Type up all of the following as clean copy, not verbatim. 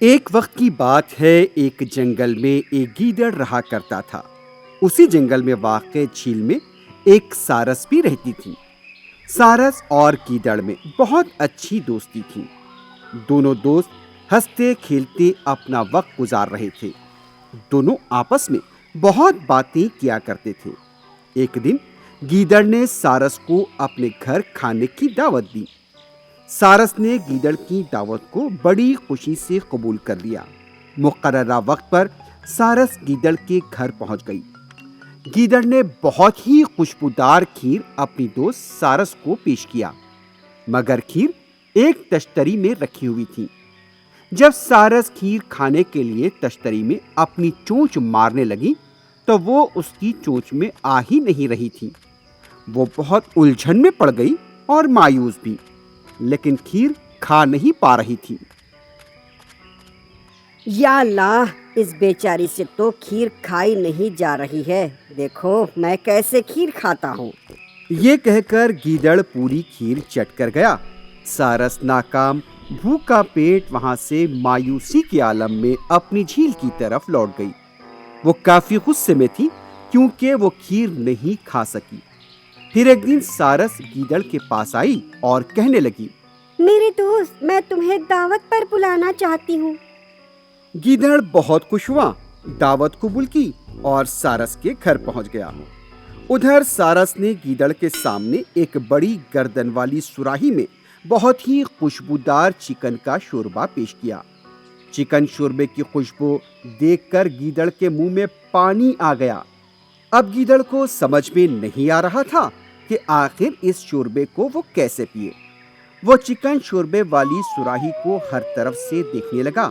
ایک وقت کی بات ہے، ایک جنگل میں ایک گیدڑ رہا کرتا تھا۔ اسی جنگل میں واقع جھیل میں ایک سارس بھی رہتی تھی۔ سارس اور گیدڑ میں بہت اچھی دوستی تھی۔ دونوں دوست ہنستے کھیلتے اپنا وقت گزار رہے تھے۔ دونوں آپس میں بہت باتیں کیا کرتے تھے۔ ایک دن گیدڑ نے سارس کو اپنے گھر کھانے کی دعوت دی۔ سارس نے گیدڑ کی دعوت کو بڑی خوشی سے قبول کر لیا۔ مقررہ وقت پر سارس گیدڑ کے گھر پہنچ گئی۔ گیدڑ نے بہت ہی خوشبودار کھیر اپنی دوست سارس کو پیش کیا، مگر کھیر ایک تشتری میں رکھی ہوئی تھی۔ جب سارس کھیر کھانے کے لیے تشتری میں اپنی چونچ مارنے لگی تو وہ اس کی چونچ میں آ ہی نہیں رہی تھی۔ وہ بہت الجھن میں پڑ گئی اور مایوس بھی، لیکن کھیر کھا نہیں پا رہی تھی۔ یا اللہ، اس بیچاری سے تو کھیر کھائی نہیں جا رہی ہے۔ دیکھو میں کیسے کھیر کھاتا ہوں۔ یہ کہہ کر گیدڑ پوری کھیر چٹ کر گیا۔ سارس ناکام بھوکا پیٹ وہاں سے مایوسی کے عالم میں اپنی جھیل کی طرف لوٹ گئی۔ وہ کافی غصے میں تھی کیونکہ وہ کھیر نہیں کھا سکی۔ پھر ایک دن سارس گیدڑ کے پاس آئی اور کہنے لگی، میرے دوست، میں تمہیں دعوت پر بلانا چاہتی ہوں۔ گیدڑ بہت خوش ہوا، دعوت قبول کی اور سارس کے گھر پہنچ گیا۔ ادھر سارس نے گیدڑ کے سامنے ایک بڑی گردن والی سراہی میں بہت ہی خوشبودار چکن کا شوربہ پیش کیا۔ چکن شوربے کی خوشبو دیکھ کر گیدڑ کے منہ میں پانی آ گیا۔ اب گیدڑ کو سمجھ میں نہیں آ رہا تھا کہ آخر اس شوربے کو وہ کیسے پیے۔ وہ چکن شوربے والی سراہی کو ہر طرف سے دیکھنے لگا،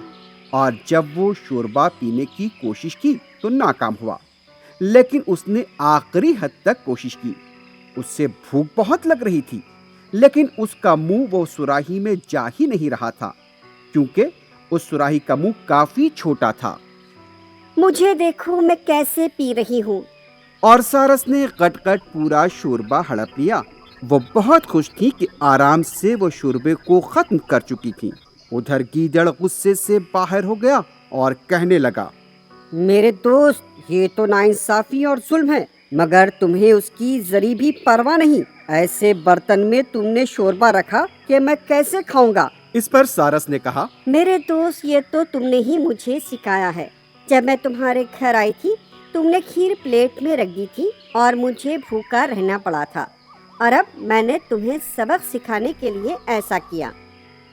اور جب وہ شوربہ پینے کی کوشش کی تو ناکام ہوا، لیکن اس نے آخری حد تک کوشش کی۔ اس سے بھوک بہت لگ رہی تھی، لیکن اس کا منہ وہ سراہی میں جا ہی نہیں رہا تھا، کیونکہ اس سراہی کا منہ کافی چھوٹا تھا۔ مجھے دیکھو میں کیسے پی رہی ہوں۔ اور سارس نے کٹ کٹ پورا شوربہ ہڑپ لیا۔ وہ بہت خوش تھی کہ آرام سے وہ شوربے کو ختم کر چکی تھی۔ ادھر گیدڑ غصے سے باہر ہو گیا اور کہنے لگا، میرے دوست، یہ تو ناانصافی اور ظلم ہے، مگر تمہیں اس کی ذری بھی پرواہ نہیں۔ ایسے برتن میں تم نے شوربہ رکھا کہ میں کیسے کھاؤں گا؟ اس پر سارس نے کہا، میرے دوست، یہ تو تم نے ہی مجھے سکھایا ہے۔ جب میں تمہارے گھر آئی تھی تم نے کھیر پلیٹ میں رکھ دی تھی اور مجھے بھوکا رہنا پڑا تھا، اور اب میں نے تمہیں سبق سکھانے کے لیے ایسا کیا۔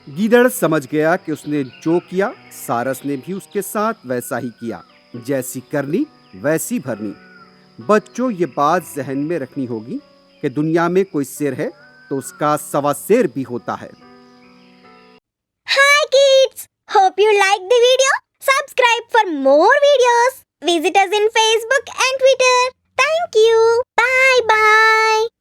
گیدڑ سمجھ گیا کہ اس نے جو کیا سارس نے بھی اس کے ساتھ ویسا ہی کیا، جیسی کرنی ویسی بھرنی۔ بچوں، یہ بات ذہن میں رکھنی ہوگی کہ دنیا میں کوئی سیر ہے تو اس کا سوا سیر بھی ہوتا ہے۔ Hi kids! Hope you like the video. Subscribe for more videos. Visit us in Facebook and Twitter. Thank you. Bye bye.